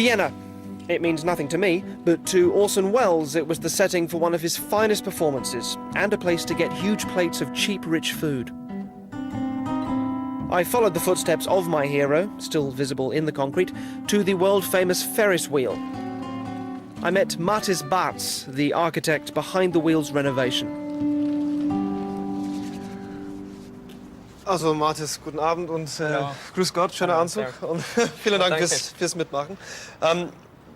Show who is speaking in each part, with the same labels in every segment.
Speaker 1: Vienna. It means nothing to me, but to Orson Welles it was the setting for one of his finest performances, and a place to get huge plates of cheap, rich food. I followed the footsteps of my hero, still visible in the concrete, to the world-famous Ferris wheel. I met Mathis Bartz, the architect behind the wheel's renovation.
Speaker 2: Also Mathis, guten Abend und grüß Gott, schöner Anzug und vielen Dank fürs Mitmachen.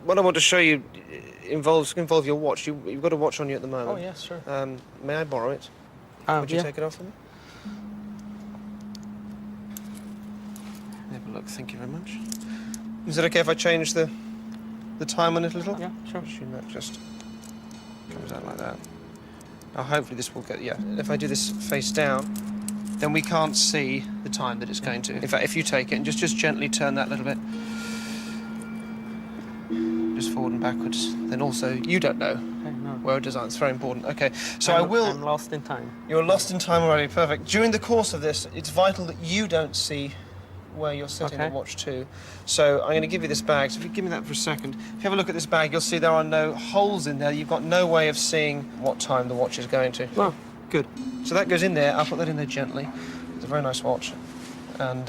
Speaker 2: What I want to show you involve your watch. You've got a watch on you at the moment.
Speaker 3: Oh, yes, sure.
Speaker 2: May I borrow it? Would you take it off for me? Have a look, thank you very much. Is it okay if I change the time on it a little?
Speaker 3: Yeah, sure.
Speaker 2: Assume that just comes out like that. Now hopefully this will get, if I do this face down, then we can't see the time that it's going to. In fact, if you take it and just gently turn that a little bit, just forward and backwards, then also you don't know where it is. It's very important. Okay, so I'm
Speaker 3: lost in time.
Speaker 2: You're lost in time already, perfect. During the course of this, it's vital that you don't see where you're setting the watch to. So I'm going to give you this bag, so if you give me that for a second. If you have a look at this bag, you'll see there are no holes in there. You've got no way of seeing what time the watch is going to.
Speaker 3: Oh,
Speaker 2: good. So that goes in there. I'll put that in there gently. It's a very nice watch. And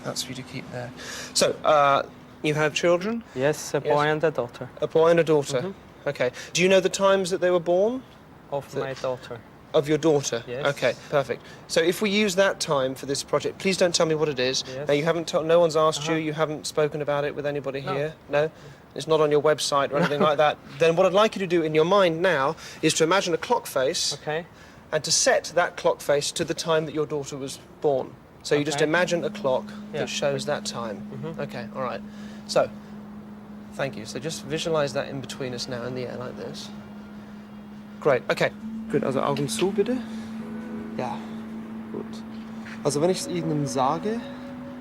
Speaker 2: that's for you to keep there. So, you have children?
Speaker 3: Yes, a boy and a daughter.
Speaker 2: A boy and a daughter? Okay. Do you know the times that they were born?
Speaker 3: Of my daughter.
Speaker 2: Of your daughter?
Speaker 3: Yes.
Speaker 2: Okay, perfect. So if we use that time for this project, please don't tell me what it is.
Speaker 3: Yes.
Speaker 2: Now, you haven't no one's asked you, you haven't spoken about it with anybody here? No? It's not on your website or anything like that. Then what I'd like you to do in your mind now is to imagine a clock face and to set that clock face to the time that your daughter was born. So you just imagine a clock that shows that time. Okay, all right. So, thank you. So just visualize that in between us now in the air like this. Great, okay. Gut, also Augen zu, bitte. Ja, gut. Also wenn ich es Ihnen sage,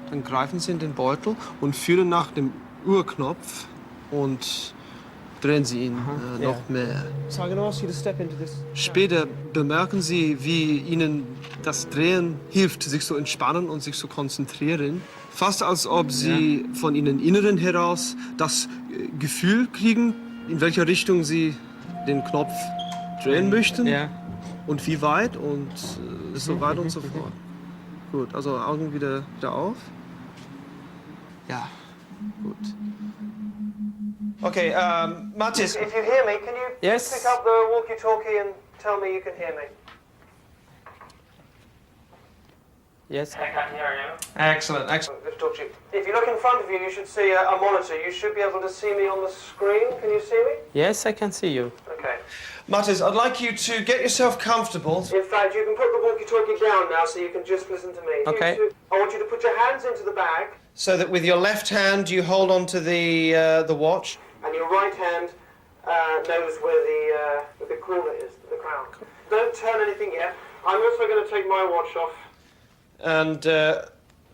Speaker 2: dann greifen Sie in den Beutel und führen nach dem Uhrknopf und drehen Sie ihn noch mehr. So I'm going to ask you to step into this. Später bemerken Sie, wie Ihnen das Drehen hilft, sich zu entspannen und sich zu konzentrieren. Fast als ob Sie von Ihren Inneren heraus das Gefühl kriegen, in welcher Richtung Sie den Knopf drehen möchten und wie weit und so weiter und so fort. Gut, also Augen wieder auf. Ja, gut. Okay, Mathis, if you hear me, can you pick up the walkie-talkie and tell me you can hear me?
Speaker 3: Yes.
Speaker 4: I can hear you.
Speaker 2: Excellent, excellent.
Speaker 4: Good to talk to you. If you look in front of you, you should see a monitor. You should be able to see me on the screen. Can you see me?
Speaker 3: Yes, I can see you.
Speaker 4: Okay.
Speaker 2: Mathis, I'd like you to get yourself comfortable.
Speaker 4: In fact, you can put the walkie-talkie down now so you can just listen to me.
Speaker 3: Okay.
Speaker 4: I want you to put your hands into the bag.
Speaker 2: So that with your left hand you hold on to the watch.
Speaker 4: And your right hand knows where the cooler is, the crown. Don't turn anything yet. I'm also going to take my watch off.
Speaker 2: And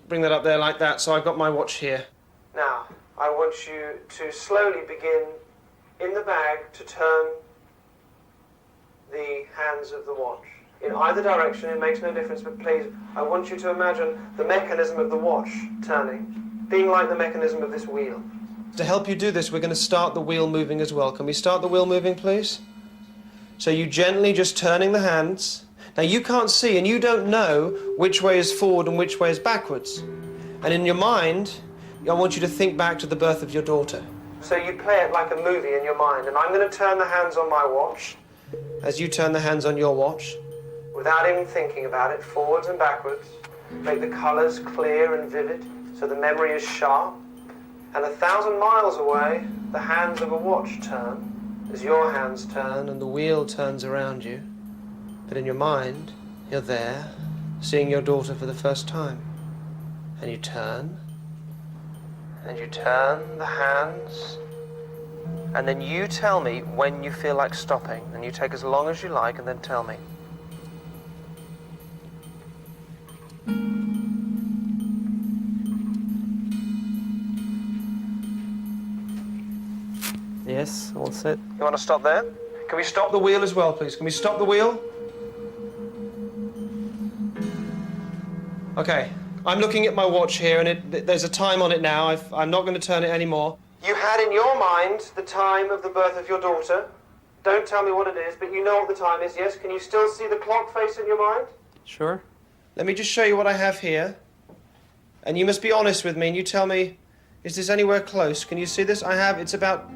Speaker 2: bring that up there like that. So I've got my watch here.
Speaker 4: Now, I want you to slowly begin in the bag to turn the hands of the watch. In either direction, it makes no difference, but please, I want you to imagine the mechanism of the watch turning, being like the mechanism of this wheel.
Speaker 2: To help you do this, we're going to start the wheel moving as well. Can we start the wheel moving, please? So you gently just turning the hands. Now you can't see and you don't know which way is forward and which way is backwards. And in your mind, I want you to think back to the birth of your daughter.
Speaker 4: So you play it like a movie in your mind, and I'm going to turn the hands on my watch.
Speaker 2: As you turn the hands on your watch.
Speaker 4: Without even thinking about it, forwards and backwards. Make the colours clear and vivid, so the memory is sharp. And 1,000 miles away, the hands of a watch turn, as your hands turn and the wheel turns around you. But in your mind, you're there, seeing your daughter for the first time. And you turn the hands, and then you tell me when you feel like stopping, and you take as long as you like, and then tell me.
Speaker 3: Yes, all set.
Speaker 2: You want to stop there? Can we stop the wheel as well, please? Can we stop the wheel? Okay, I'm looking at my watch here, and there's a time on it now. I'm not going to turn it anymore. You had in your mind the time of the birth of your daughter. Don't tell me what it is, but you know what the time is, yes? Can you still see the clock face in your mind?
Speaker 3: Sure.
Speaker 2: Let me just show you what I have here. And you must be honest with me, and you tell me, is this anywhere close? Can you see this? It's about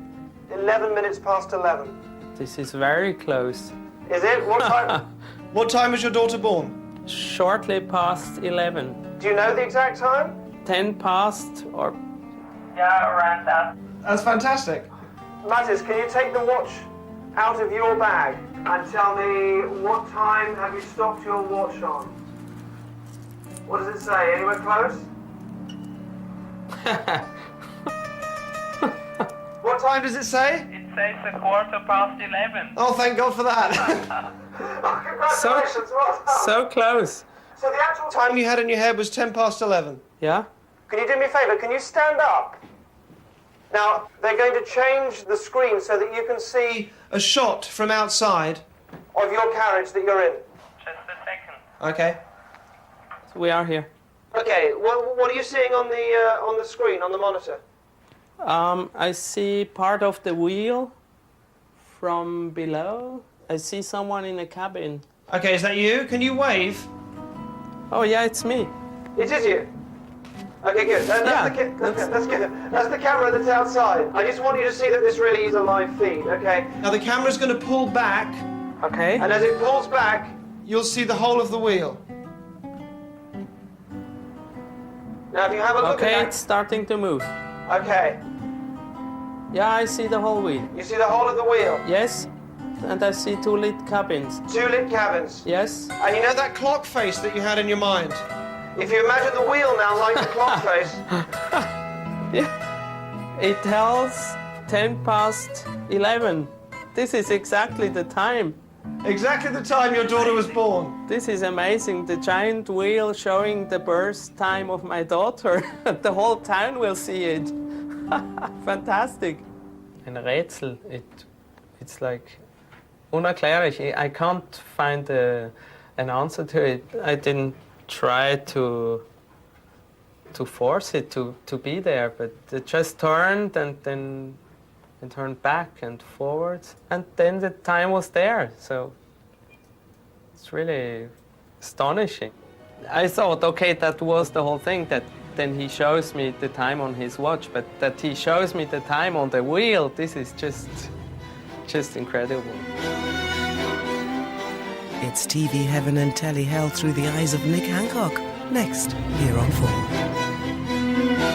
Speaker 2: 11 minutes past 11.
Speaker 3: This is very close.
Speaker 2: Is it? What time? What time was your daughter born?
Speaker 3: Shortly past 11.
Speaker 2: Do you know the exact time?
Speaker 3: 10 past or...
Speaker 5: Yeah, around that.
Speaker 2: That's fantastic. Mattis, can you take the watch out of your bag and tell me what time have you stopped your watch on? What does it say? Anywhere close? What time does it say?
Speaker 5: It says 11:15.
Speaker 2: Oh, thank God for that. Oh, congratulations, well done.
Speaker 3: So close.
Speaker 2: So the actual time you had in your head was 10 past 11.
Speaker 3: Yeah?
Speaker 2: Can you do me a favour? Can you stand up? Now, they're going to change the screen so that you can see a shot from outside of your carriage that you're in.
Speaker 5: Just a second.
Speaker 2: Okay.
Speaker 3: We are here.
Speaker 2: Okay, what are you seeing on the screen, on the monitor?
Speaker 3: I see part of the wheel from below. I see someone in a cabin.
Speaker 2: Okay, is that you? Can you wave?
Speaker 3: Oh, yeah, it's me.
Speaker 2: It is you. Okay, good. That's good. That's the camera that's outside. I just want you to see that this really is a live feed, okay? Now the camera's going to pull back,
Speaker 3: Okay.
Speaker 2: and as it pulls back, you'll see the whole of the wheel. Now, if you have a look
Speaker 3: Okay,
Speaker 2: at
Speaker 3: it's starting to move.
Speaker 2: that... Okay,
Speaker 3: Yeah, I see the whole wheel.
Speaker 2: you see the whole of the wheel.
Speaker 3: Yes, and I see 2 lit cabins.
Speaker 2: 2 lit cabins.
Speaker 3: Yes.
Speaker 2: And you know that clock face that you had in your mind? If you imagine the wheel now like the clock face...
Speaker 3: Yeah. It tells 10 past 11. This is exactly the time.
Speaker 2: Exactly the time your daughter was born.
Speaker 3: This is amazing. The giant wheel showing the birth time of my daughter. The whole town will see it. Fantastic. Ein Rätsel. It's like unerklärlich. I can't find an answer to it. I didn't try to force it to be there, but it just turned and then it turned back and forwards, and then the time was there. So it's really astonishing. I thought, okay, that was the whole thing, that then he shows me the time on his watch, but that he shows me the time on the wheel, this is just incredible.
Speaker 6: It's TV heaven and telly hell through the eyes of Nick Hancock. Next, here on 4.